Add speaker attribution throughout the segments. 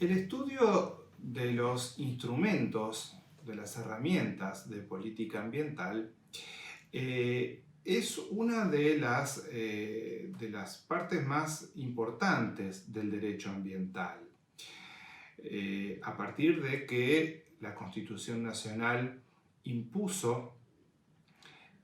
Speaker 1: El estudio de los instrumentos, de las herramientas de política ambiental, es una de las partes más importantes del derecho ambiental. A partir de que la Constitución Nacional impuso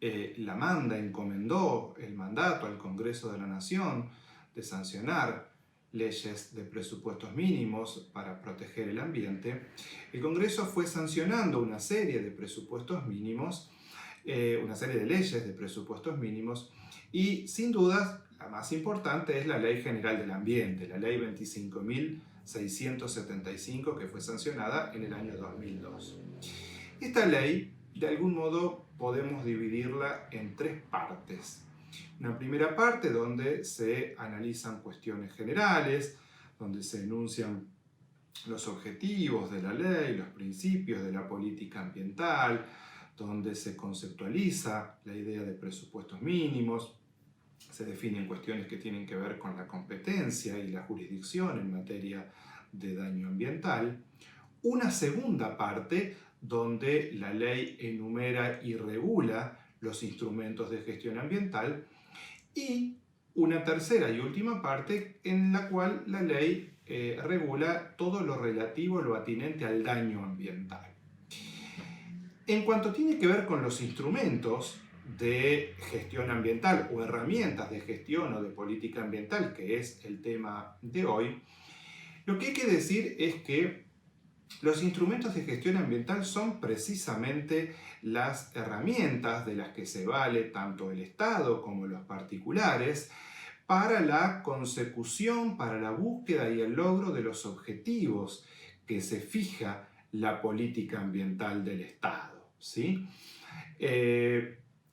Speaker 1: encomendó el mandato al Congreso de la Nación de sancionar leyes de presupuestos mínimos para proteger el ambiente, el Congreso fue sancionando una serie de presupuestos mínimos, una serie de leyes de presupuestos mínimos, y sin dudas la más importante es la Ley General del Ambiente, la Ley 25.675, que fue sancionada en el año 2002. Esta ley, de algún modo, podemos dividirla en tres partes. Una primera parte donde se analizan cuestiones generales, donde se enuncian los objetivos de la ley, los principios de la política ambiental, donde se conceptualiza la idea de presupuestos mínimos, se definen cuestiones que tienen que ver con la competencia y la jurisdicción en materia de daño ambiental. Una segunda parte donde la ley enumera y regula los instrumentos de gestión ambiental, y una tercera y última parte en la cual la ley regula todo lo relativo, lo atinente al daño ambiental. En cuanto tiene que ver con los instrumentos de gestión ambiental o herramientas de gestión o de política ambiental, que es el tema de hoy, lo que hay que decir es que los instrumentos de gestión ambiental son precisamente las herramientas de las que se vale tanto el Estado como los particulares para la consecución, para la búsqueda y el logro de los objetivos que se fija la política ambiental del Estado, ¿sí?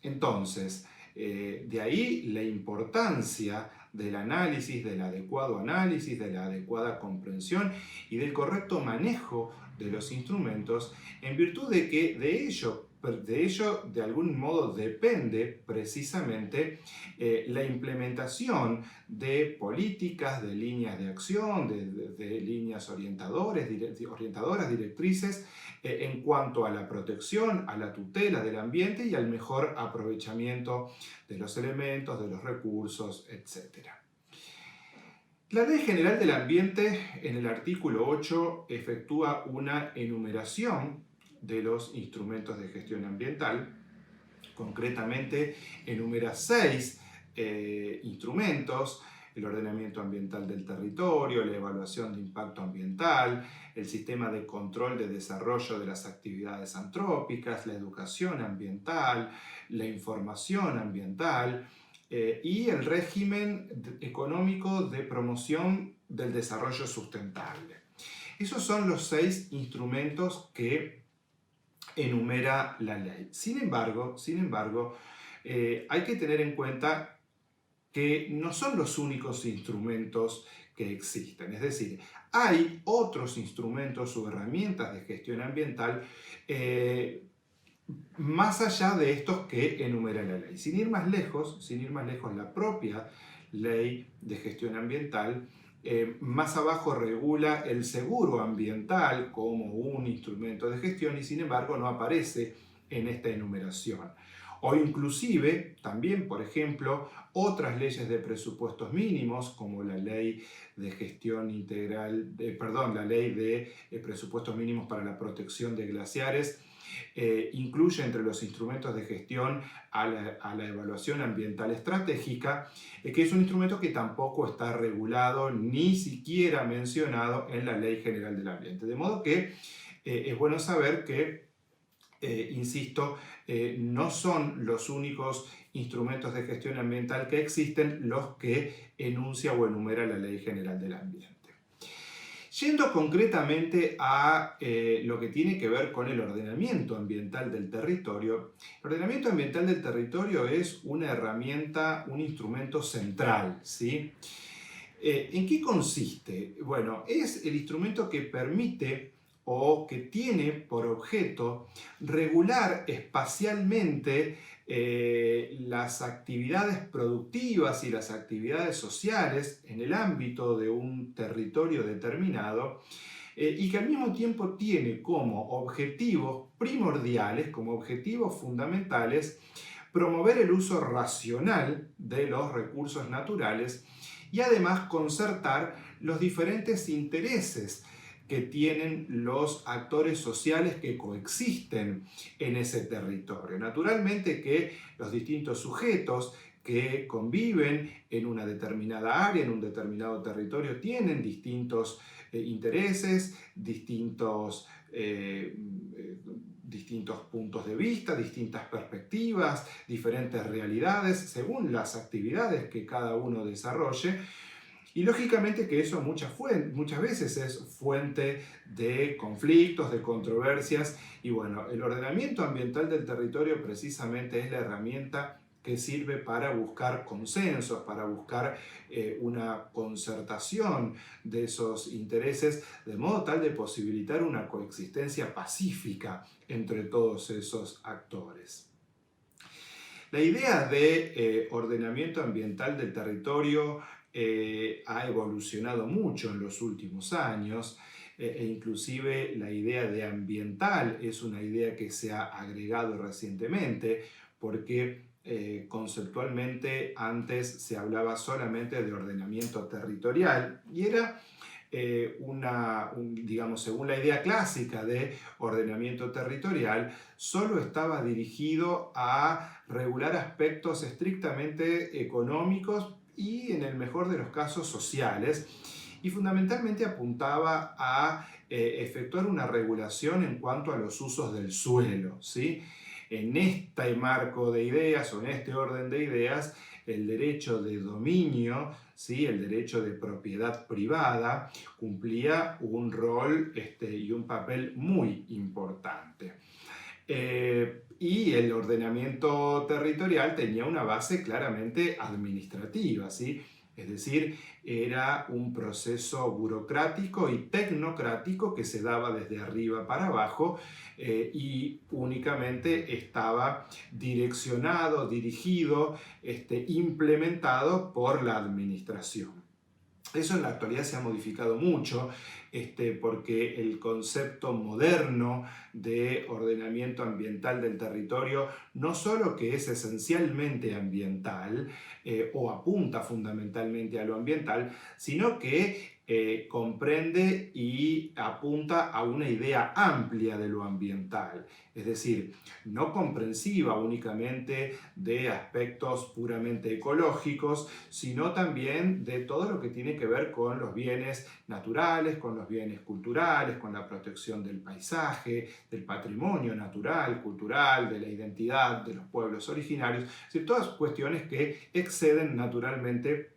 Speaker 1: Entonces, de ahí la importancia del análisis, del adecuado análisis, de la adecuada comprensión y del correcto manejo de los instrumentos, en virtud de que de ello de algún modo depende precisamente la implementación de políticas, de líneas de acción, de líneas orientadoras, directrices, en cuanto a la protección, a la tutela del ambiente y al mejor aprovechamiento de los elementos, de los recursos, etc. La Ley General del Ambiente, en el artículo 8, efectúa una enumeración de los instrumentos de gestión ambiental. Concretamente, enumera 6 instrumentos: el ordenamiento ambiental del territorio, la evaluación de impacto ambiental, el sistema de control de desarrollo de las actividades antrópicas, la educación ambiental, la información ambiental y el régimen económico de promoción del desarrollo sustentable. Esos son los 6 instrumentos que enumera la ley. Sin embargo, hay que tener en cuenta que no son los únicos instrumentos que existen. Es decir, hay otros instrumentos o herramientas de gestión ambiental más allá de estos que enumera la ley. Sin ir más lejos, la propia ley de gestión ambiental más abajo regula el seguro ambiental como un instrumento de gestión y sin embargo no aparece en esta enumeración. O inclusive también, por ejemplo, otras leyes de presupuestos mínimos como la ley de gestión integral, la ley de presupuestos mínimos para la protección de glaciares, incluye entre los instrumentos de gestión a la evaluación ambiental estratégica, que es un instrumento que tampoco está regulado ni siquiera mencionado en la Ley General del Ambiente. De modo que es bueno saber que, insisto, no son los únicos instrumentos de gestión ambiental que existen los que enuncia o enumera la Ley General del Ambiente. Yendo concretamente a lo que tiene que ver con el ordenamiento ambiental del territorio, el ordenamiento ambiental del territorio es una herramienta, un instrumento central, ¿sí? ¿En qué consiste? Bueno, es el instrumento que permite o que tiene por objeto regular espacialmente las actividades productivas y las actividades sociales en el ámbito de un territorio determinado, y que al mismo tiempo tiene como objetivos primordiales, como objetivos fundamentales, promover el uso racional de los recursos naturales y además concertar los diferentes intereses que tienen los actores sociales que coexisten en ese territorio. Naturalmente que los distintos sujetos que conviven en una determinada área, en un determinado territorio, tienen distintos intereses, distintos puntos de vista, distintas perspectivas, diferentes realidades, según las actividades que cada uno desarrolle. Y lógicamente que eso muchas veces es fuente de conflictos, de controversias. Y bueno, el ordenamiento ambiental del territorio precisamente es la herramienta que sirve para buscar consensos, para buscar una concertación de esos intereses, de modo tal de posibilitar una coexistencia pacífica entre todos esos actores. La idea de ordenamiento ambiental del territorio ha evolucionado mucho en los últimos años, e inclusive la idea de ambiental es una idea que se ha agregado recientemente, porque conceptualmente antes se hablaba solamente de ordenamiento territorial y era digamos, según la idea clásica de ordenamiento territorial, solo estaba dirigido a regular aspectos estrictamente económicos y, en el mejor de los casos, sociales, y fundamentalmente apuntaba a efectuar una regulación en cuanto a los usos del suelo, ¿sí? En este marco de ideas o en este orden de ideas, el derecho de dominio, ¿sí? El derecho de propiedad privada, cumplía un rol y un papel muy importante. Y el ordenamiento territorial tenía una base claramente administrativa, ¿sí? Es decir, era un proceso burocrático y tecnocrático que se daba desde arriba para abajo y únicamente estaba direccionado, dirigido, implementado por la administración. Eso en la actualidad se ha modificado mucho porque el concepto moderno de ordenamiento ambiental del territorio no solo que es esencialmente ambiental o apunta fundamentalmente a lo ambiental, sino que comprende y apunta a una idea amplia de lo ambiental, es decir, no comprensiva únicamente de aspectos puramente ecológicos, sino también de todo lo que tiene que ver con los bienes naturales, con los bienes culturales, con la protección del paisaje, del patrimonio natural, cultural, de la identidad de los pueblos originarios, es decir, todas cuestiones que exceden naturalmente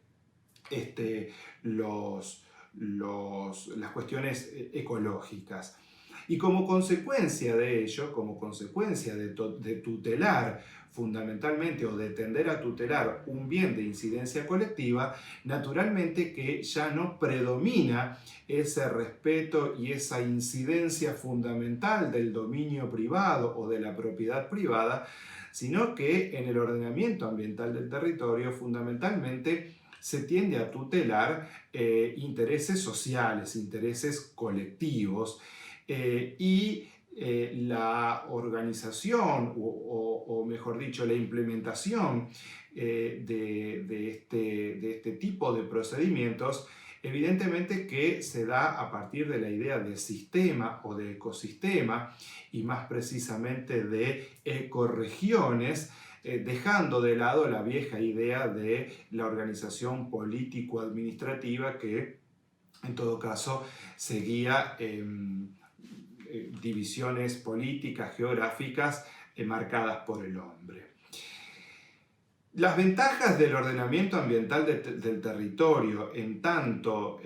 Speaker 1: las cuestiones ecológicas. Y como consecuencia de ello, como consecuencia de tutelar fundamentalmente o de tender a tutelar un bien de incidencia colectiva, naturalmente que ya no predomina ese respeto y esa incidencia fundamental del dominio privado o de la propiedad privada, sino que en el ordenamiento ambiental del territorio fundamentalmente se tiende a tutelar intereses sociales, intereses colectivos, y la organización, o mejor dicho, la implementación de este tipo de procedimientos, evidentemente que se da a partir de la idea de sistema o de ecosistema, y más precisamente de ecorregiones, dejando de lado la vieja idea de la organización político-administrativa que en todo caso seguía divisiones políticas, geográficas marcadas por el hombre. Las ventajas del ordenamiento ambiental del territorio en tanto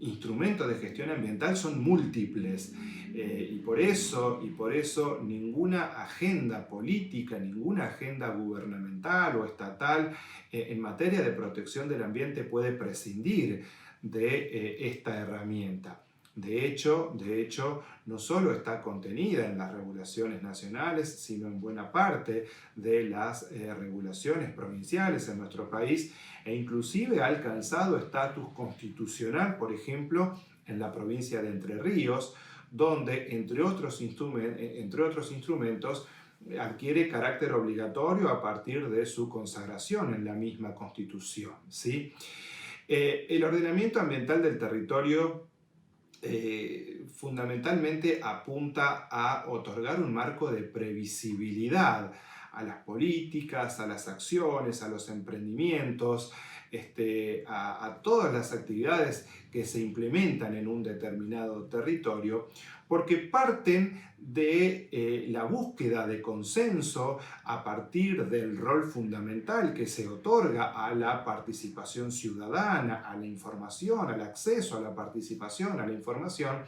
Speaker 1: instrumento de gestión ambiental son múltiples y por eso ninguna agenda política, ninguna agenda gubernamental o estatal en materia de protección del ambiente puede prescindir de esta herramienta. De hecho, no solo está contenida en las regulaciones nacionales, sino en buena parte de las regulaciones provinciales en nuestro país, e inclusive ha alcanzado estatus constitucional, por ejemplo, en la provincia de Entre Ríos, donde, entre otros instrumentos, adquiere carácter obligatorio a partir de su consagración en la misma Constitución, ¿sí? El ordenamiento ambiental del territorio fundamentalmente apunta a otorgar un marco de previsibilidad a las políticas, a las acciones, a los emprendimientos, a todas las actividades que se implementan en un determinado territorio, porque parten de la búsqueda de consenso a partir del rol fundamental que se otorga a la participación ciudadana, a la información, al acceso a la participación, a la información,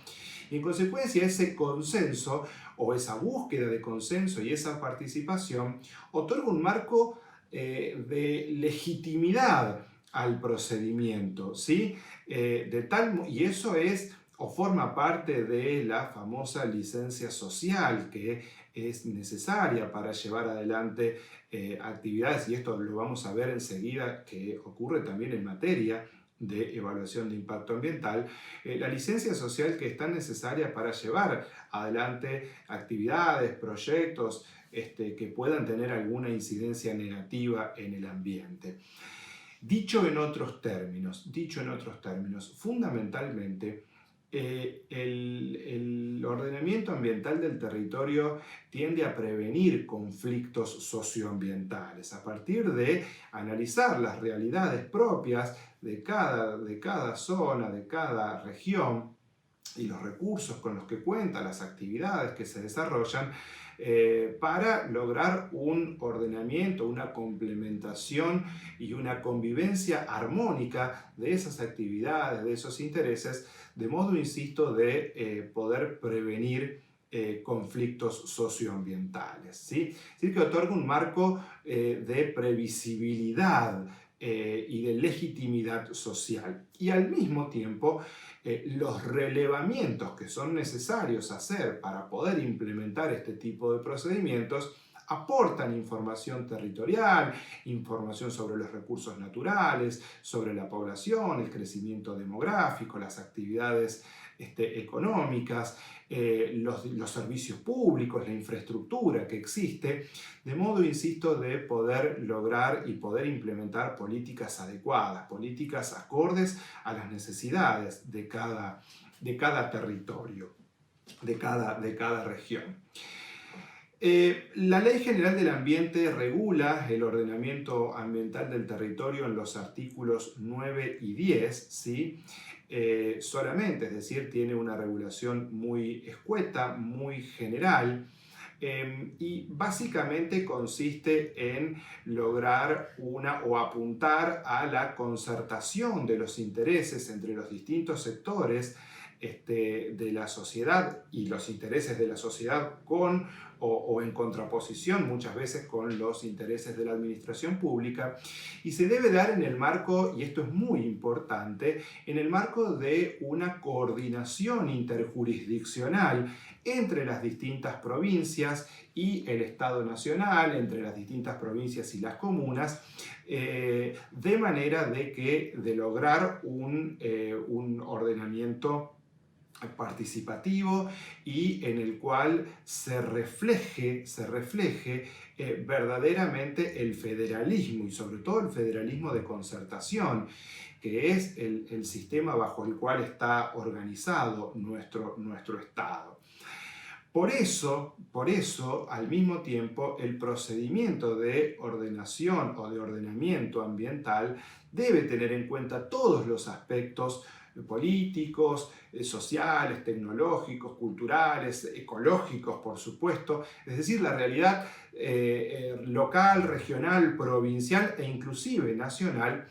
Speaker 1: y en consecuencia ese consenso o esa búsqueda de consenso y esa participación otorga un marco de legitimidad al procedimiento, ¿sí? Y eso es o forma parte de la famosa licencia social que es necesaria para llevar adelante actividades, y esto lo vamos a ver enseguida que ocurre también en materia de evaluación de impacto ambiental, la licencia social que es tan necesaria para llevar adelante actividades, proyectos que puedan tener alguna incidencia negativa en el ambiente. Dicho en otros términos, fundamentalmente, el ordenamiento ambiental del territorio tiende a prevenir conflictos socioambientales a partir de analizar las realidades propias de cada zona, de cada región, y los recursos con los que cuenta, las actividades que se desarrollan, para lograr un ordenamiento, una complementación y una convivencia armónica de esas actividades, de esos intereses, de modo, insisto, de poder prevenir conflictos socioambientales, ¿sí? Es decir, que otorga un marco de previsibilidad y de legitimidad social. Y al mismo tiempo, los relevamientos que son necesarios hacer para poder implementar este tipo de procedimientos aportan información territorial, información sobre los recursos naturales, sobre la población, el crecimiento demográfico, las actividades económicas, los servicios públicos, la infraestructura que existe, de modo, insisto, de poder lograr y poder implementar políticas adecuadas, políticas acordes a las necesidades de cada territorio, de cada región. La Ley General del Ambiente regula el ordenamiento ambiental del territorio en los artículos 9 y 10, ¿sí? Solamente, es decir, tiene una regulación muy escueta, muy general, y básicamente consiste en lograr o apuntar a la concertación de los intereses entre los distintos sectores de la sociedad y los intereses de la sociedad o en contraposición muchas veces con los intereses de la administración pública, y se debe dar en el marco, y esto es muy importante, en el marco de una coordinación interjurisdiccional entre las distintas provincias y el Estado Nacional, entre las distintas provincias y las comunas, de manera de lograr un ordenamiento participativo y en el cual se refleje verdaderamente el federalismo, y sobre todo el federalismo de concertación, que es el sistema bajo el cual está organizado nuestro Estado. Por eso, al mismo tiempo, el procedimiento de ordenación o de ordenamiento ambiental debe tener en cuenta todos los aspectos políticos, sociales, tecnológicos, culturales, ecológicos, por supuesto, es decir, la realidad local, regional, provincial e inclusive nacional,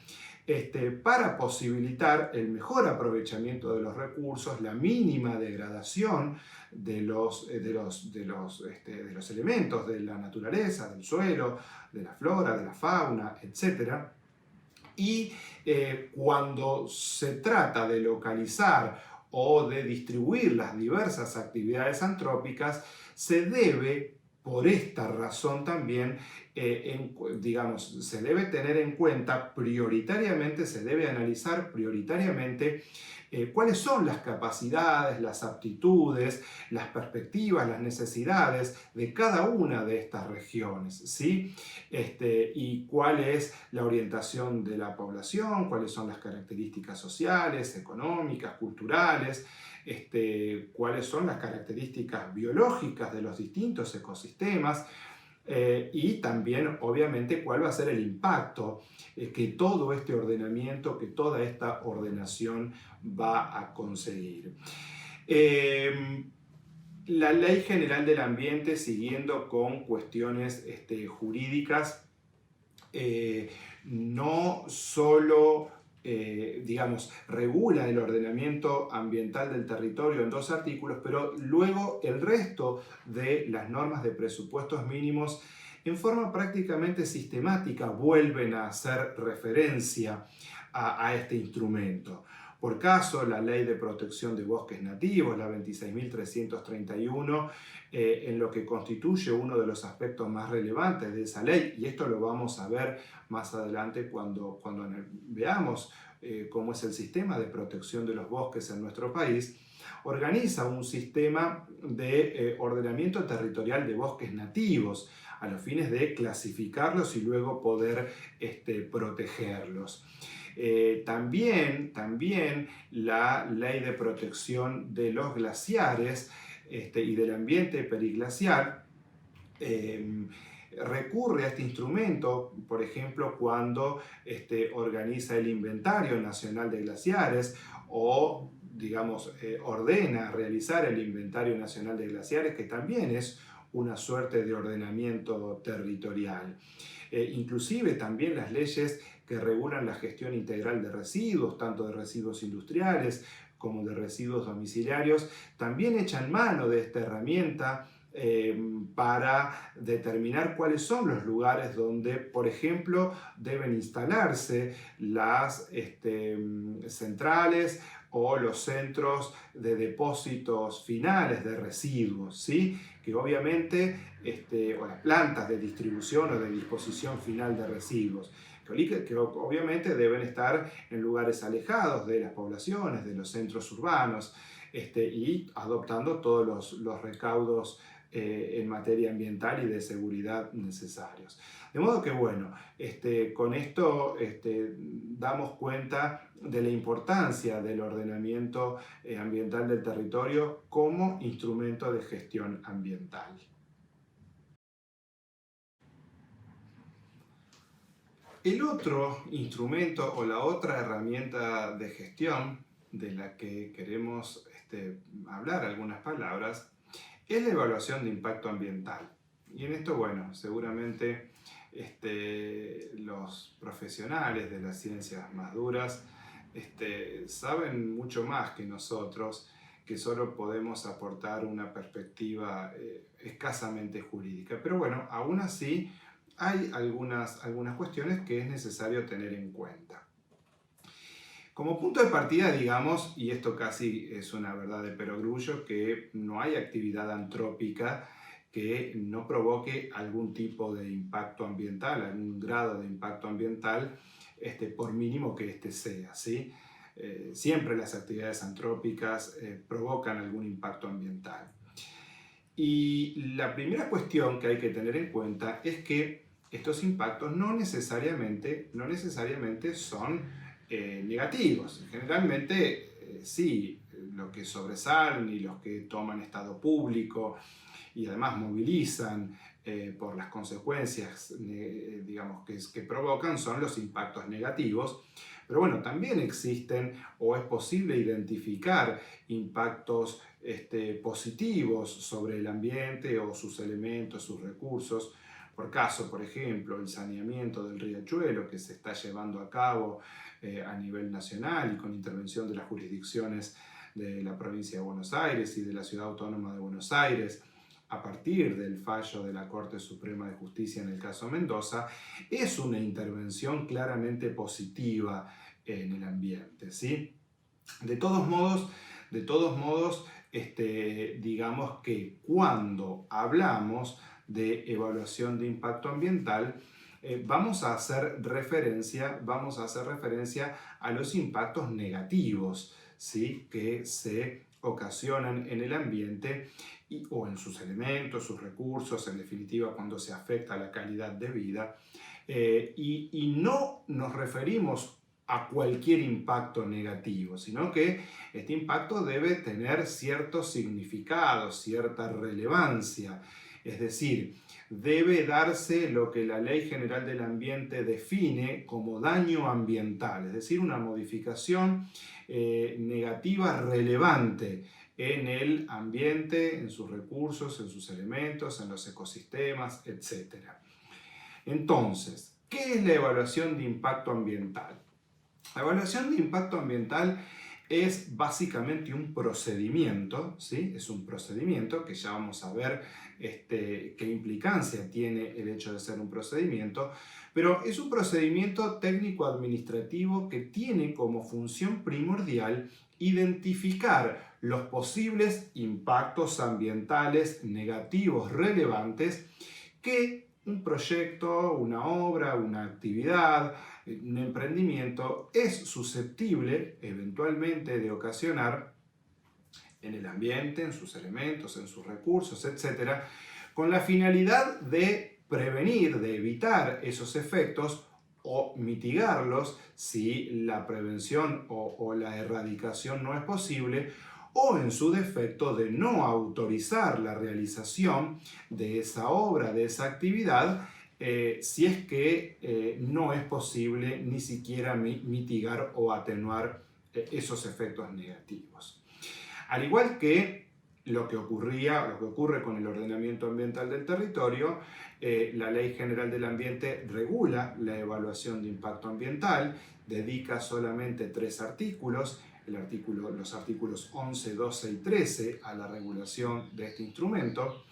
Speaker 1: para posibilitar el mejor aprovechamiento de los recursos, la mínima degradación de los elementos de la naturaleza, del suelo, de la flora, de la fauna, etc. Y cuando se trata de localizar o de distribuir las diversas actividades antrópicas se debe, por esta razón también, digamos, se debe tener en cuenta prioritariamente, se debe analizar prioritariamente cuáles son las capacidades, las aptitudes, las perspectivas, las necesidades de cada una de estas regiones, ¿sí? Y cuál es la orientación de la población, cuáles son las características sociales, económicas, culturales, cuáles son las características biológicas de los distintos ecosistemas, y también, obviamente, cuál va a ser el impacto que todo este ordenamiento, que toda esta ordenación va a conseguir. La Ley General del Ambiente, siguiendo con cuestiones jurídicas, no solo digamos, regula el ordenamiento ambiental del territorio en 2 artículos, pero luego el resto de las normas de presupuestos mínimos en forma prácticamente sistemática vuelven a hacer referencia a este instrumento. Por caso, la Ley de Protección de Bosques Nativos, la 26.331, en lo que constituye uno de los aspectos más relevantes de esa ley, y esto lo vamos a ver más adelante cuando veamos cómo es el sistema de protección de los bosques en nuestro país, organiza un sistema de ordenamiento territorial de bosques nativos a los fines de clasificarlos y luego poder protegerlos. También la Ley de Protección de los Glaciares y del Ambiente Periglacial recurre a este instrumento, por ejemplo, cuando organiza el Inventario Nacional de Glaciares o, digamos, ordena realizar el Inventario Nacional de Glaciares, que también es una suerte de ordenamiento territorial. Inclusive también las leyes que regulan la gestión integral de residuos, tanto de residuos industriales como de residuos domiciliarios, también echan mano de esta herramienta para determinar cuáles son los lugares donde, por ejemplo, deben instalarse las centrales o los centros de depósitos finales de residuos, ¿sí? Que obviamente, o las plantas de distribución o de disposición final de residuos, que obviamente deben estar en lugares alejados de las poblaciones, de los centros urbanos, y adoptando todos los recaudos en materia ambiental y de seguridad necesarios. De modo que, bueno, con esto damos cuenta de la importancia del ordenamiento ambiental del territorio como instrumento de gestión ambiental. El otro instrumento o la otra herramienta de gestión de la que queremos hablar algunas palabras es la evaluación de impacto ambiental. Y en esto, bueno, seguramente los profesionales de las ciencias más duras saben mucho más que nosotros, que solo podemos aportar una perspectiva escasamente jurídica. Pero bueno, aún así hay algunas cuestiones que es necesario tener en cuenta. Como punto de partida, digamos, y esto casi es una verdad de perogrullo, que no hay actividad antrópica que no provoque algún tipo de impacto ambiental, algún grado de impacto ambiental, por mínimo que sea, ¿sí? Siempre las actividades antrópicas provocan algún impacto ambiental. Y la primera cuestión que hay que tener en cuenta es que estos impactos no necesariamente son negativos. Generalmente sí, los que sobresalen y los que toman estado público y además movilizan por las consecuencias digamos, que provocan son los impactos negativos. Pero bueno, también existen o es posible identificar impactos positivos sobre el ambiente o sus elementos, sus recursos. Por caso, por ejemplo, el saneamiento del riachuelo que se está llevando a cabo a nivel nacional y con intervención de las jurisdicciones de la provincia de Buenos Aires y de la Ciudad Autónoma de Buenos Aires, a partir del fallo de la Corte Suprema de Justicia en el caso Mendoza, es una intervención claramente positiva en el ambiente, ¿sí? De todos modos, De todos modos, digamos que cuando hablamos de evaluación de impacto ambiental, vamos a hacer referencia a los impactos negativos, ¿sí?, que se ocasionan en el ambiente o en sus elementos, sus recursos, en definitiva cuando se afecta la calidad de vida. Y no nos referimos a cualquier impacto negativo, sino que este impacto debe tener cierto significado, cierta relevancia. Es decir, debe darse lo que la Ley General del Ambiente define como daño ambiental, es decir, una modificación negativa relevante en el ambiente, en sus recursos, en sus elementos, en los ecosistemas, etc. Entonces, ¿qué es la evaluación de impacto ambiental? La evaluación de impacto ambiental es básicamente un procedimiento, ¿sí? Es un procedimiento que ya vamos a ver qué implicancia tiene el hecho de ser un procedimiento, pero es un procedimiento técnico-administrativo que tiene como función primordial identificar los posibles impactos ambientales negativos relevantes que un proyecto, una obra, una actividad, un emprendimiento es susceptible eventualmente de ocasionar en el ambiente, en sus elementos, en sus recursos, etc., con la finalidad de prevenir, de evitar esos efectos o mitigarlos si la prevención o la erradicación no es posible, o en su defecto de no autorizar la realización de esa obra, de esa actividad, si es que no es posible ni siquiera mitigar o atenuar esos efectos negativos. Al igual que lo que ocurre con el ordenamiento ambiental del territorio, la Ley General del Ambiente regula la evaluación de impacto ambiental, dedica solamente 3 artículos, los artículos 11, 12 y 13 a la regulación de este instrumento.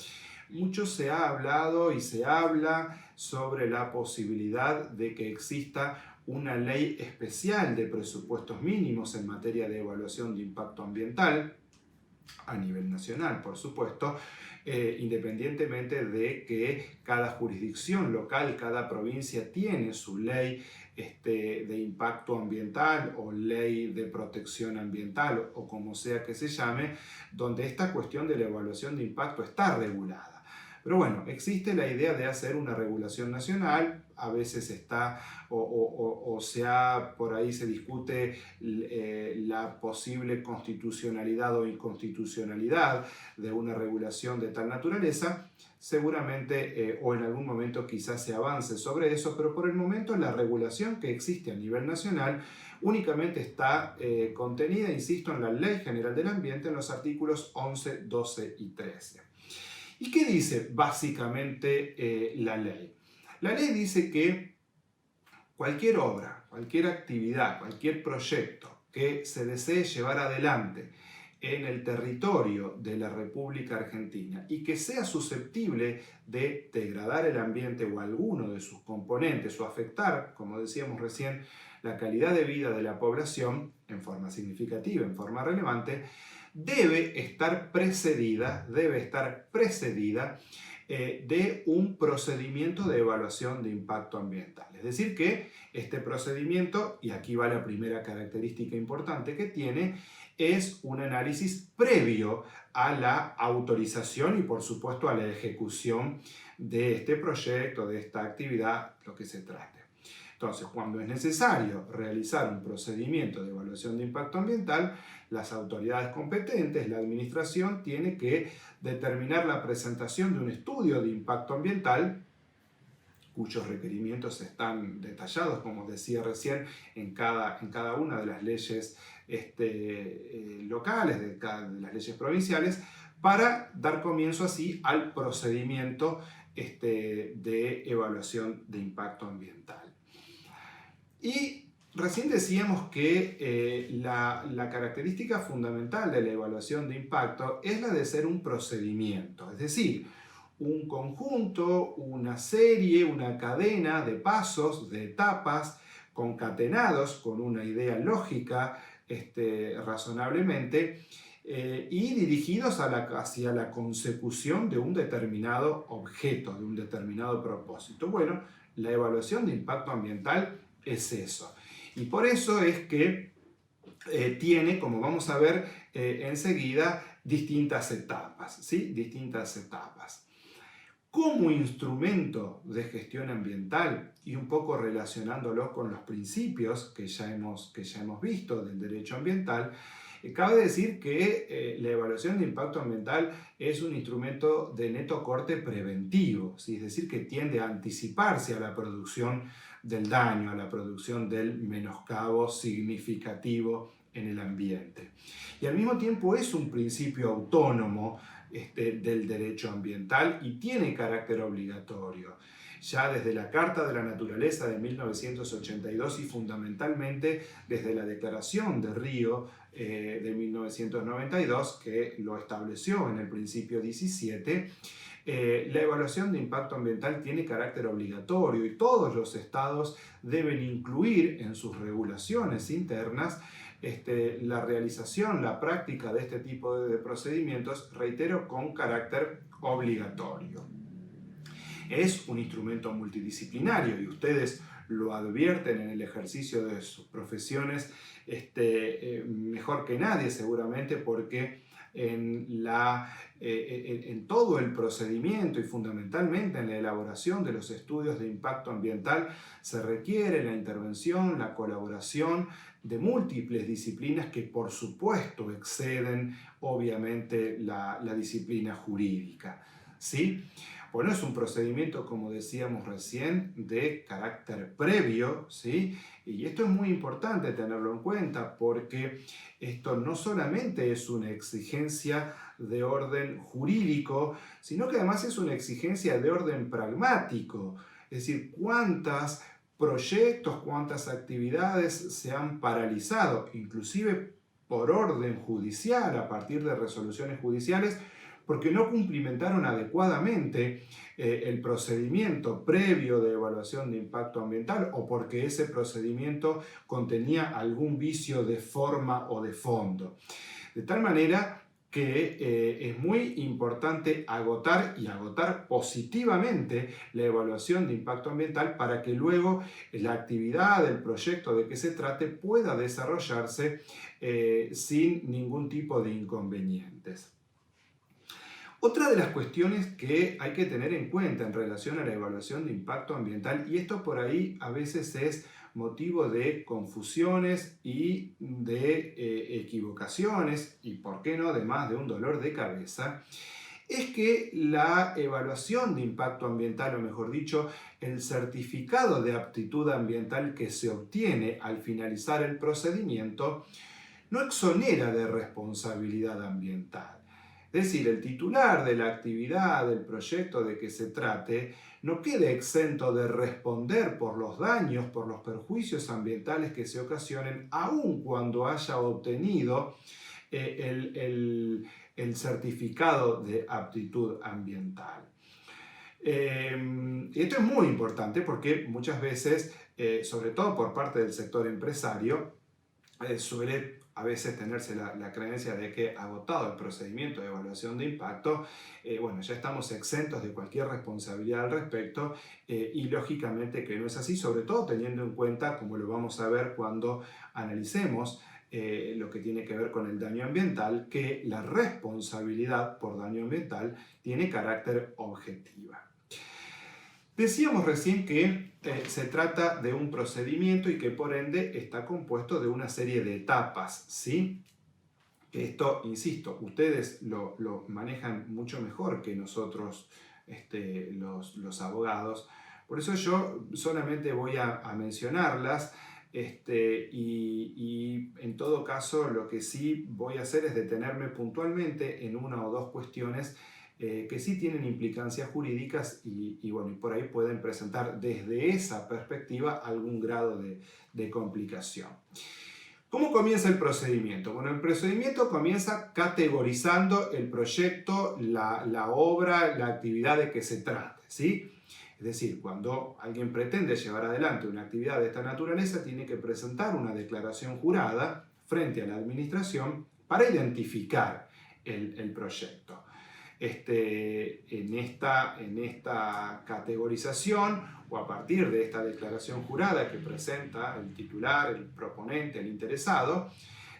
Speaker 1: Mucho se ha hablado y se habla sobre la posibilidad de que exista una ley especial de presupuestos mínimos en materia de evaluación de impacto ambiental, a nivel nacional, por supuesto, independientemente de que cada jurisdicción local, cada provincia tiene su ley de impacto ambiental o ley de protección ambiental o como sea que se llame, donde esta cuestión de la evaluación de impacto está regulada. Pero bueno, existe la idea de hacer una regulación nacional, a veces está por ahí se discute la posible constitucionalidad o inconstitucionalidad de una regulación de tal naturaleza. Seguramente o en algún momento quizás se avance sobre eso, pero por el momento la regulación que existe a nivel nacional únicamente está contenida, insisto, en la Ley General del Ambiente en los artículos 11, 12 y 13. ¿Y qué dice básicamente la ley? La ley dice que cualquier obra, cualquier actividad, cualquier proyecto que se desee llevar adelante en el territorio de la República Argentina y que sea susceptible de degradar el ambiente o alguno de sus componentes o afectar, como decíamos recién, la calidad de vida de la población en forma significativa, en forma relevante, debe estar precedida de un procedimiento de evaluación de impacto ambiental. Es decir que este procedimiento, y aquí va la primera característica importante que tiene, es un análisis previo a la autorización y por supuesto a la ejecución de este proyecto, de esta actividad, lo que se trate. Entonces, cuando es necesario realizar un procedimiento de evaluación de impacto ambiental, las autoridades competentes, la administración, tiene que determinar la presentación de un estudio de impacto ambiental, cuyos requerimientos están detallados, como decía recién, en cada una de las leyes locales, de las leyes provinciales, para dar comienzo así al procedimiento de evaluación de impacto ambiental. Y recién decíamos que la característica fundamental de la evaluación de impacto es la de ser un procedimiento, es decir, un conjunto, una serie, una cadena de pasos, de etapas, concatenados con una idea lógica razonablemente, y dirigidos hacia la consecución de un determinado objeto, de un determinado propósito. Bueno, la evaluación de impacto ambiental es eso. Y por eso es que tiene, como vamos a ver enseguida, distintas etapas, ¿sí? Distintas etapas. Como instrumento de gestión ambiental y un poco relacionándolo con los principios que ya hemos visto del derecho ambiental, cabe decir que la evaluación de impacto ambiental es un instrumento de neto corte preventivo, ¿sí? Es decir, que tiende a anticiparse a la producción del daño, a la producción del menoscabo significativo en el ambiente. Y al mismo tiempo es un principio autónomo del derecho ambiental y tiene carácter obligatorio. Ya desde la Carta de la Naturaleza de 1982 y fundamentalmente desde la Declaración de Río de 1992, que lo estableció en el principio 17, la evaluación de impacto ambiental tiene carácter obligatorio y todos los estados deben incluir en sus regulaciones internas la realización, la práctica de este tipo de procedimientos, reitero, con carácter obligatorio. Es un instrumento multidisciplinario y ustedes lo advierten en el ejercicio de sus profesiones mejor que nadie seguramente, porque en todo el procedimiento y fundamentalmente en la elaboración de los estudios de impacto ambiental se requiere la intervención, la colaboración de múltiples disciplinas que por supuesto exceden obviamente la disciplina jurídica, ¿sí? Bueno, es un procedimiento, como decíamos recién, de carácter previo, ¿sí? Y esto es muy importante tenerlo en cuenta porque esto no solamente es una exigencia de orden jurídico, sino que además es una exigencia de orden pragmático. Es decir, cuántos proyectos, cuántas actividades se han paralizado, inclusive por orden judicial, a partir de resoluciones judiciales, porque no cumplimentaron adecuadamente el procedimiento previo de evaluación de impacto ambiental o porque ese procedimiento contenía algún vicio de forma o de fondo. De tal manera que es muy importante agotar y agotar positivamente la evaluación de impacto ambiental para que luego la actividad del proyecto de que se trate pueda desarrollarse sin ningún tipo de inconvenientes. Otra de las cuestiones que hay que tener en cuenta en relación a la evaluación de impacto ambiental, y esto por ahí a veces es motivo de confusiones y de equivocaciones, y por qué no, además de un dolor de cabeza, es que la evaluación de impacto ambiental, o mejor dicho, el certificado de aptitud ambiental que se obtiene al finalizar el procedimiento, no exonera de responsabilidad ambiental. Es decir, el titular de la actividad, del proyecto de que se trate, no queda exento de responder por los daños, por los perjuicios ambientales que se ocasionen, aun cuando haya obtenido el certificado de aptitud ambiental. Esto es muy importante porque muchas veces, sobre todo por parte del sector empresario, suele a veces tenerse la creencia de que agotado el procedimiento de evaluación de impacto, bueno, ya estamos exentos de cualquier responsabilidad al respecto y lógicamente que no es así, sobre todo teniendo en cuenta, como lo vamos a ver cuando analicemos lo que tiene que ver con el daño ambiental, que la responsabilidad por daño ambiental tiene carácter objetiva. Decíamos recién que se trata de un procedimiento y que por ende está compuesto de una serie de etapas, ¿sí? Esto, insisto, ustedes lo manejan mucho mejor que nosotros, los abogados. Por eso yo solamente voy a mencionarlas y en todo caso lo que sí voy a hacer es detenerme puntualmente en una o dos cuestiones que sí tienen implicancias jurídicas y bueno, y por ahí pueden presentar desde esa perspectiva algún grado de complicación. ¿Cómo comienza el procedimiento? Bueno, el procedimiento comienza categorizando el proyecto, la obra, la actividad de que se trate, ¿sí? Es decir, cuando alguien pretende llevar adelante una actividad de esta naturaleza, tiene que presentar una declaración jurada frente a la administración para identificar el proyecto. En esta categorización o a partir de esta declaración jurada que presenta el titular, el proponente, el interesado,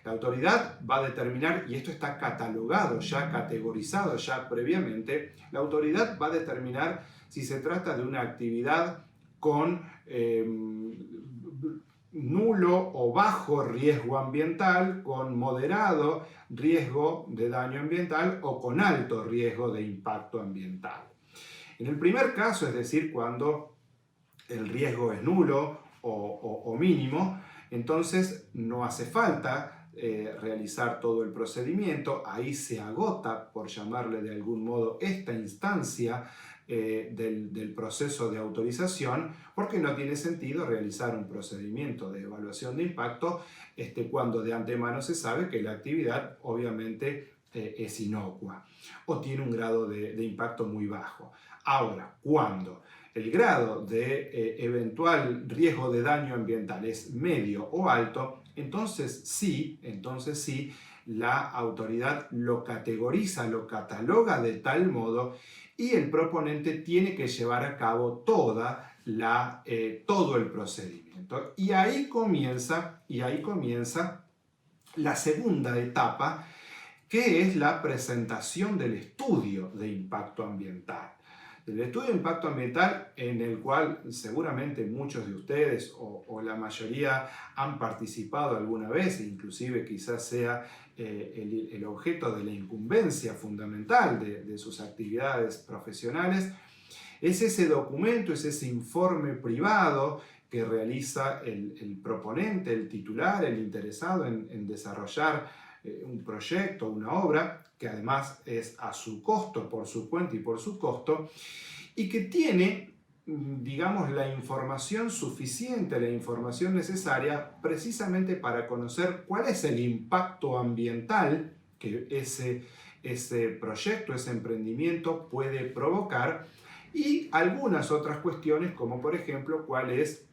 Speaker 1: la autoridad va a determinar, y esto está catalogado, ya categorizado ya previamente, la autoridad va a determinar si se trata de una actividad con nulo o bajo riesgo ambiental, con moderado riesgo de daño ambiental o con alto riesgo de impacto ambiental. En el primer caso, es decir, cuando el riesgo es nulo o mínimo, entonces no hace falta realizar todo el procedimiento, ahí se agota, por llamarle de algún modo, esta instancia del proceso de autorización, porque no tiene sentido realizar un procedimiento de evaluación de impacto cuando de antemano se sabe que la actividad obviamente es inocua o tiene un grado de impacto muy bajo. Ahora, cuando el grado de eventual riesgo de daño ambiental es medio o alto, entonces sí, la autoridad lo categoriza, lo cataloga de tal modo y el proponente tiene que llevar a cabo todo el procedimiento. Y ahí comienza la segunda etapa, que es la presentación del estudio de impacto ambiental. El estudio de impacto ambiental, en el cual seguramente muchos de ustedes o la mayoría han participado alguna vez, inclusive quizás sea el objeto de la incumbencia fundamental de sus actividades profesionales, es ese documento, es ese informe privado que realiza el proponente, el titular, el interesado en desarrollar un proyecto, una obra, que además es a su costo, por su cuenta y por su costo, y que tiene, digamos, la información suficiente, la información necesaria precisamente para conocer cuál es el impacto ambiental que ese proyecto, ese emprendimiento puede provocar y algunas otras cuestiones como por ejemplo cuál es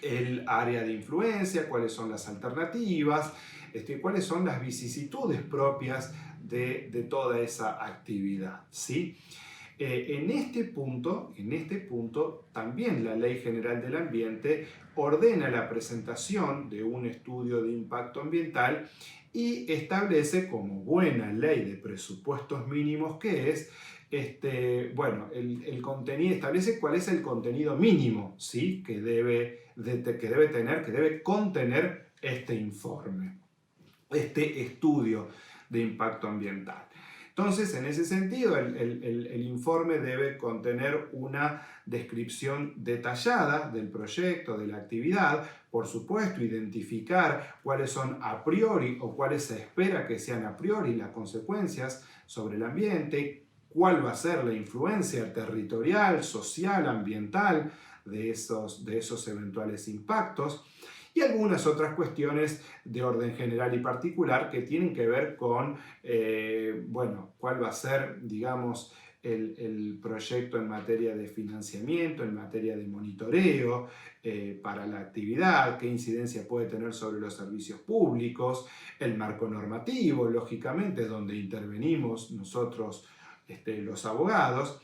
Speaker 1: el área de influencia, cuáles son las alternativas, cuáles son las vicisitudes propias de toda esa actividad, ¿sí? En este punto, también la Ley General del Ambiente ordena la presentación de un estudio de impacto ambiental y establece como buena ley de presupuestos mínimos que es, el contenido, establece cuál es el contenido mínimo, ¿sí? que debe contener este informe, este estudio de impacto ambiental. Entonces, en ese sentido, el informe debe contener una descripción detallada del proyecto, de la actividad, por supuesto, identificar cuáles son a priori o cuáles se espera que sean a priori las consecuencias sobre el ambiente, cuál va a ser la influencia territorial, social, ambiental de esos eventuales impactos, y algunas otras cuestiones de orden general y particular que tienen que ver con, cuál va a ser, digamos, el proyecto en materia de financiamiento, en materia de monitoreo para la actividad, qué incidencia puede tener sobre los servicios públicos, el marco normativo, lógicamente, donde intervenimos nosotros, los abogados.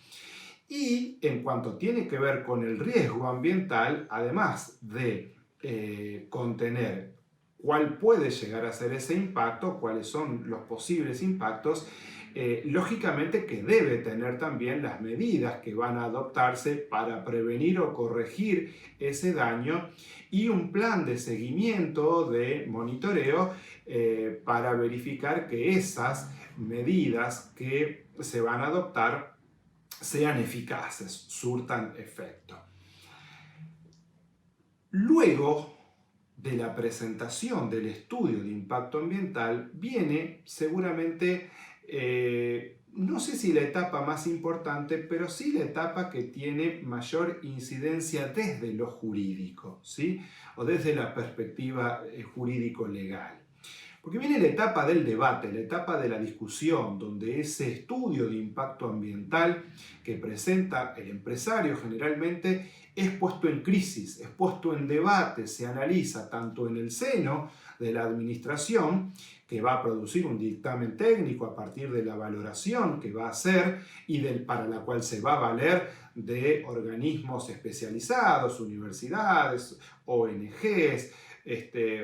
Speaker 1: Y en cuanto tiene que ver con el riesgo ambiental, además de contener cuál puede llegar a ser ese impacto, cuáles son los posibles impactos, lógicamente que debe tener también las medidas que van a adoptarse para prevenir o corregir ese daño y un plan de seguimiento, de monitoreo para verificar que esas medidas que se van a adoptar sean eficaces, surtan efecto. Luego de la presentación del estudio de impacto ambiental viene seguramente, no sé si la etapa más importante, pero sí la etapa que tiene mayor incidencia desde lo jurídico, ¿sí? O desde la perspectiva jurídico-legal. Porque viene la etapa del debate, la etapa de la discusión, donde ese estudio de impacto ambiental que presenta el empresario generalmente es puesto en crisis, es puesto en debate, se analiza tanto en el seno de la administración que va a producir un dictamen técnico a partir de la valoración que va a hacer y para la cual se va a valer de organismos especializados, universidades, ONGs,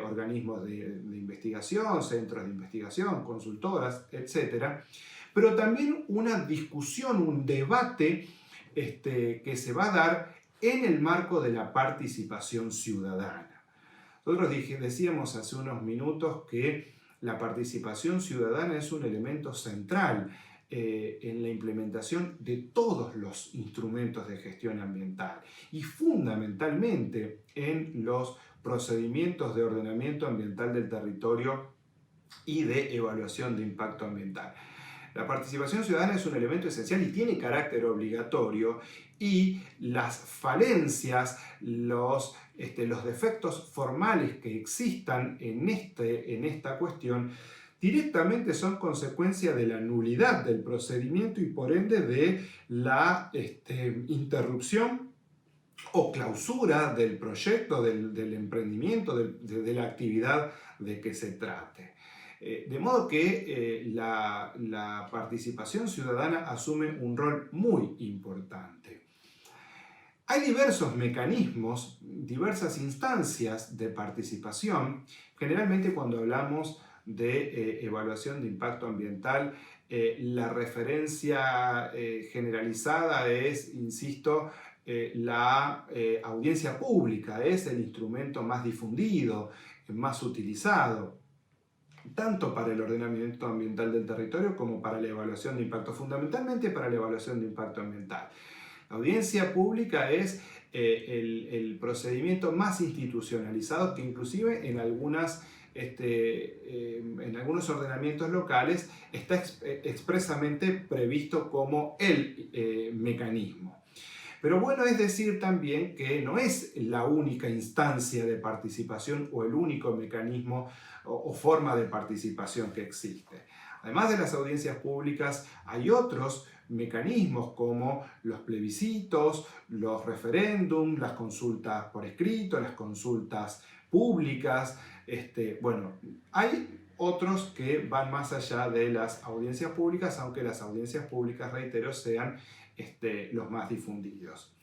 Speaker 1: organismos de investigación, centros de investigación, consultoras, etc. Pero también una discusión, un debate que se va a dar en el marco de la participación ciudadana. Nosotros decíamos hace unos minutos que la participación ciudadana es un elemento central en la implementación de todos los instrumentos de gestión ambiental y fundamentalmente en los procedimientos de ordenamiento ambiental del territorio y de evaluación de impacto ambiental. La participación ciudadana es un elemento esencial y tiene carácter obligatorio, y las falencias, los defectos formales que existan en esta cuestión directamente son consecuencia de la nulidad del procedimiento y por ende de la interrupción o clausura del proyecto, del emprendimiento, de la actividad de que se trate. De modo que la participación ciudadana asume un rol muy importante. Hay diversos mecanismos, diversas instancias de participación. Generalmente cuando hablamos de evaluación de impacto ambiental, la referencia generalizada es, insisto, la audiencia pública. Es el instrumento más difundido, más utilizado, tanto para el ordenamiento ambiental del territorio como para la evaluación de impacto, fundamentalmente para la evaluación de impacto ambiental. La audiencia pública es el procedimiento más institucionalizado, que inclusive en algunos ordenamientos locales está expresamente previsto como el mecanismo. Pero bueno, es decir también que no es la única instancia de participación o el único mecanismo o forma de participación que existe. Además de las audiencias públicas, hay otros mecanismos como los plebiscitos, los referéndums, las consultas por escrito, las consultas públicas. Bueno, hay otros que van más allá de las audiencias públicas, aunque las audiencias públicas, reitero, sean los más difundidos.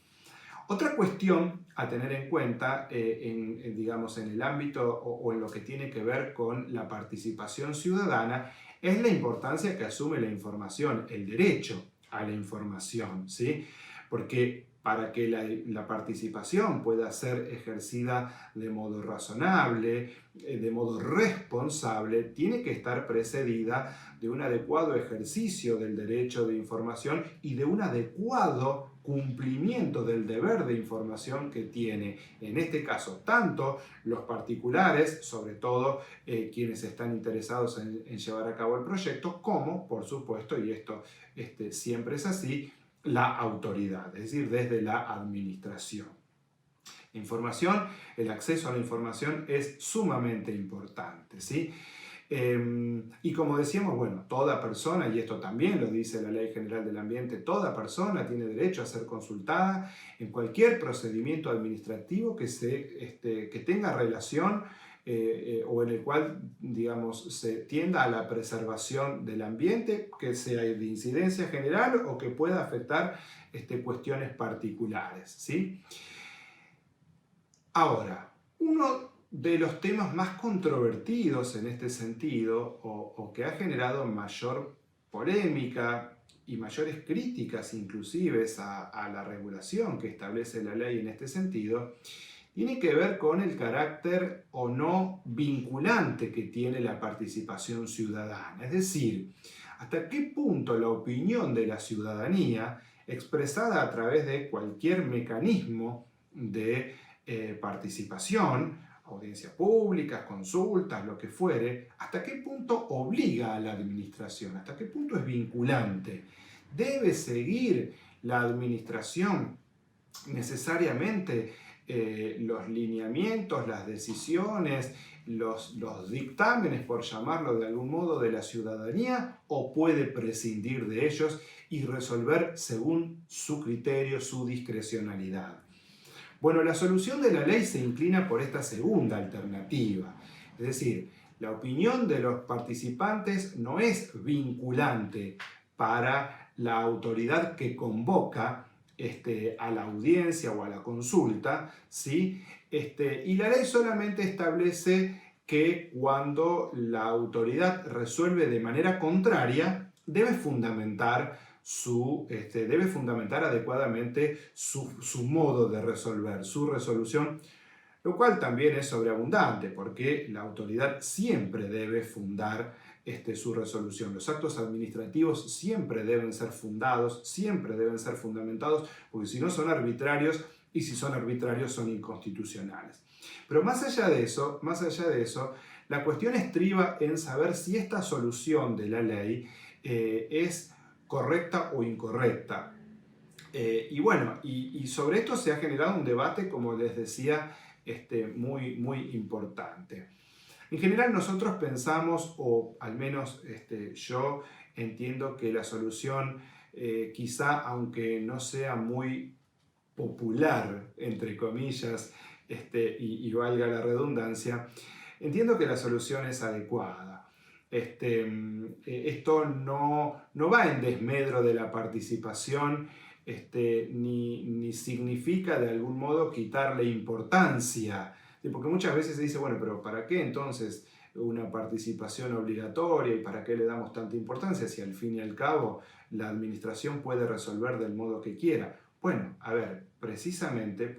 Speaker 1: Otra cuestión a tener en cuenta digamos, en el ámbito o en lo que tiene que ver con la participación ciudadana es la importancia que asume la información, el derecho a la información, ¿sí? Porque para que la participación pueda ser ejercida de modo razonable, de modo responsable, tiene que estar precedida de un adecuado ejercicio del derecho de información y de un adecuado cumplimiento del deber de información que tiene, en este caso, tanto los particulares, sobre todo quienes están interesados en llevar a cabo el proyecto, como, por supuesto, y esto siempre es así, la autoridad, es decir, desde la administración. Información, el acceso a la información es sumamente importante, ¿sí? Y como decíamos, bueno, toda persona, y esto también lo dice la Ley General del Ambiente, toda persona tiene derecho a ser consultada en cualquier procedimiento administrativo que tenga relación o en el cual, digamos, se tienda a la preservación del ambiente, que sea de incidencia general o que pueda afectar cuestiones particulares, ¿sí? Ahora, uno de los temas más controvertidos en este sentido, o que ha generado mayor polémica y mayores críticas inclusive a la regulación que establece la ley en este sentido, tiene que ver con el carácter o no vinculante que tiene la participación ciudadana. Es decir, hasta qué punto la opinión de la ciudadanía, expresada a través de cualquier mecanismo de participación, audiencias públicas, consultas, lo que fuere, hasta qué punto obliga a la administración, hasta qué punto es vinculante. ¿Debe seguir la administración necesariamente los lineamientos, las decisiones, los dictámenes, por llamarlo de algún modo, de la ciudadanía, o puede prescindir de ellos y resolver según su criterio, su discrecionalidad? Bueno, la solución de la ley se inclina por esta segunda alternativa, es decir, La opinión de los participantes no es vinculante para la autoridad que convoca a la audiencia o a la consulta, ¿sí? Y la ley solamente establece que cuando la autoridad resuelve de manera contraria, debe fundamentar adecuadamente su modo de resolver, su resolución, lo cual también es sobreabundante porque la autoridad siempre debe fundar su resolución. Los actos administrativos siempre deben ser fundados, siempre deben ser fundamentados, porque si no son arbitrarios, y si son arbitrarios son inconstitucionales. Pero más allá de eso, la cuestión estriba en saber si esta solución de la ley es correcta o incorrecta. Y sobre esto se ha generado un debate, como les decía, muy, muy importante. En general nosotros pensamos, o al menos yo entiendo que la solución, quizá aunque no sea muy popular, entre comillas, y valga la redundancia, entiendo que la solución es adecuada. Esto no va en desmedro de la participación, ni significa de algún modo quitarle importancia, porque muchas veces se dice, bueno, pero ¿para qué entonces una participación obligatoria y para qué le damos tanta importancia si al fin y al cabo la administración puede resolver del modo que quiera? Bueno, a ver, precisamente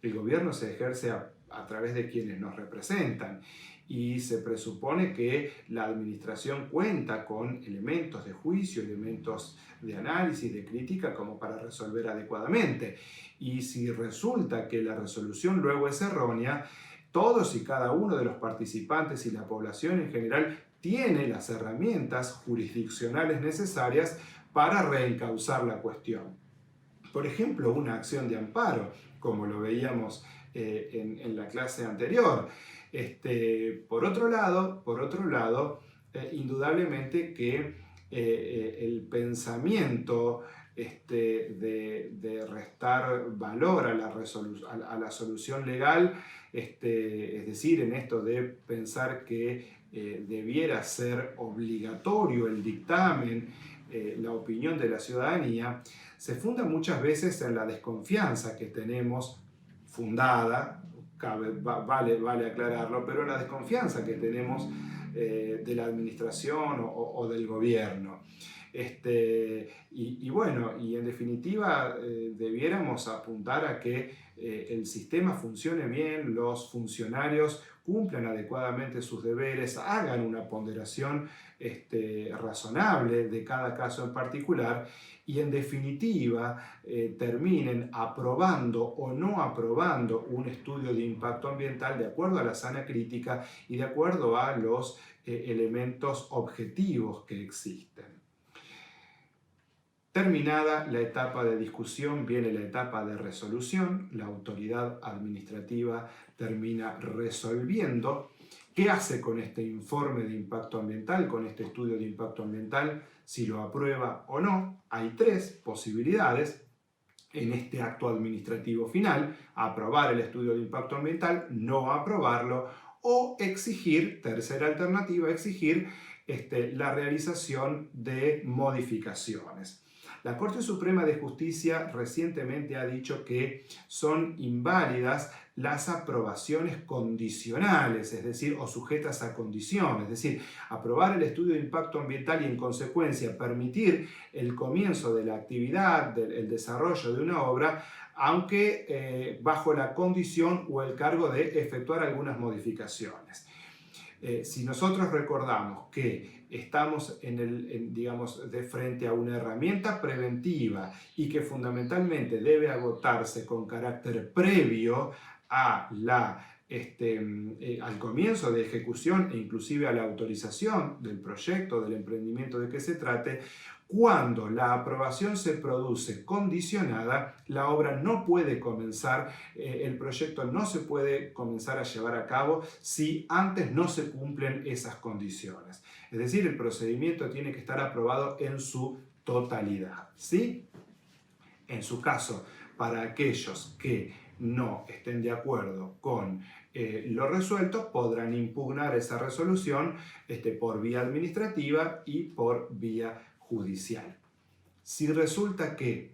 Speaker 1: el gobierno se ejerce a través de quienes nos representan y se presupone que la administración cuenta con elementos de juicio, elementos de análisis, de crítica, como para resolver adecuadamente. Y si resulta que la resolución luego es errónea, todos y cada uno de los participantes y la población en general tiene las herramientas jurisdiccionales necesarias para reencauzar la cuestión. Por ejemplo, una acción de amparo, como lo veíamos en la clase anterior. Por otro lado, indudablemente que el pensamiento de restar valor a la solución legal, es decir, en esto de pensar que debiera ser obligatorio el dictamen, la opinión de la ciudadanía, se funda muchas veces en la desconfianza que tenemos fundada, vale aclararlo, pero en la desconfianza que tenemos de la administración o del gobierno. Y en definitiva debiéramos apuntar a que el sistema funcione bien, los funcionarios cumplan adecuadamente sus deberes, hagan una ponderación razonable de cada caso en particular y en definitiva terminen aprobando o no aprobando un estudio de impacto ambiental de acuerdo a la sana crítica y de acuerdo a los elementos objetivos que existen. Terminada la etapa de discusión, viene la etapa de resolución. La autoridad administrativa termina resolviendo. ¿Qué hace con este informe de impacto ambiental, con este estudio de impacto ambiental? Si lo aprueba o no. Hay tres posibilidades en este acto administrativo final: aprobar el estudio de impacto ambiental, no aprobarlo o exigir, tercera alternativa, exigir la realización de modificaciones. La Corte Suprema de Justicia recientemente ha dicho que son inválidas las aprobaciones condicionales, es decir, o sujetas a condición, es decir, aprobar el estudio de impacto ambiental y en consecuencia permitir el comienzo de la actividad, el desarrollo de una obra, aunque bajo la condición o el cargo de efectuar algunas modificaciones. Si nosotros recordamos que estamos de frente a una herramienta preventiva y que fundamentalmente debe agotarse con carácter previo al comienzo de ejecución e inclusive a la autorización del proyecto, del emprendimiento de que se trate, cuando la aprobación se produce condicionada, la obra no puede comenzar, el proyecto no se puede comenzar a llevar a cabo si antes no se cumplen esas condiciones. Es decir, el procedimiento tiene que estar aprobado en su totalidad, ¿sí? En su caso, para aquellos que no estén de acuerdo con lo resuelto, podrán impugnar esa resolución por vía administrativa y por vía judicial. Si resulta que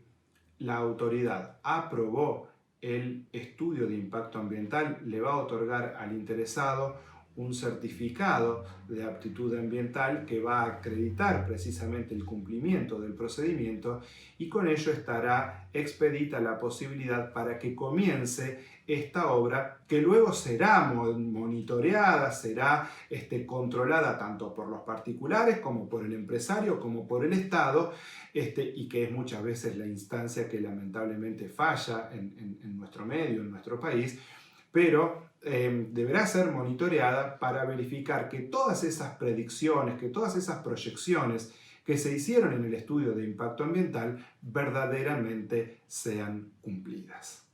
Speaker 1: la autoridad aprobó el estudio de impacto ambiental, le va a otorgar al interesado un certificado de aptitud ambiental que va a acreditar precisamente el cumplimiento del procedimiento, y con ello estará expedita la posibilidad para que comience esta obra, que luego será monitoreada, será controlada tanto por los particulares como por el empresario como por el Estado, y que es muchas veces la instancia que lamentablemente falla en nuestro medio, en nuestro país, pero deberá ser monitoreada para verificar que todas esas predicciones, que todas esas proyecciones que se hicieron en el estudio de impacto ambiental verdaderamente sean cumplidas.